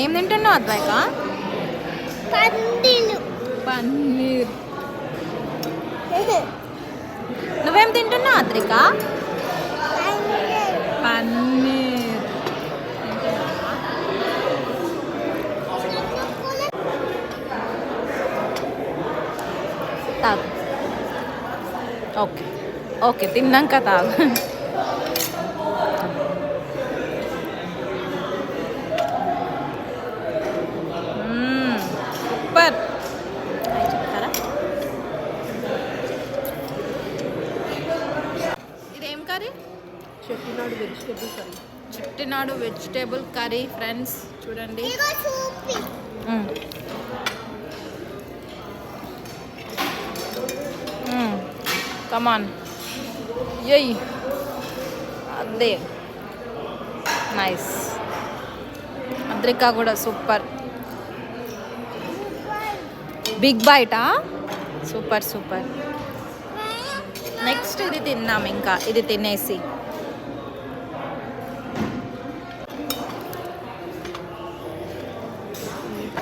ఏం తింటున్నావు అద్వైక? పన్నీర్. నువ్వేం తింటున్నావు అద్రిక? పన్నీర్. తాగు. ఓకే ఓకే, తిన్నాక తాగు. సూపర్. చెప్తారా? ఇదేం curry? Chettinad vegetable curry friends, చూడండి. కమాన్, యయ్, అదే నైస్. అద్రిక కూడా సూపర్. బిగ్ బైటా? Super super. నెక్స్ట్ ఇది తిన్నాం, ఇంకా ఇది తినేసి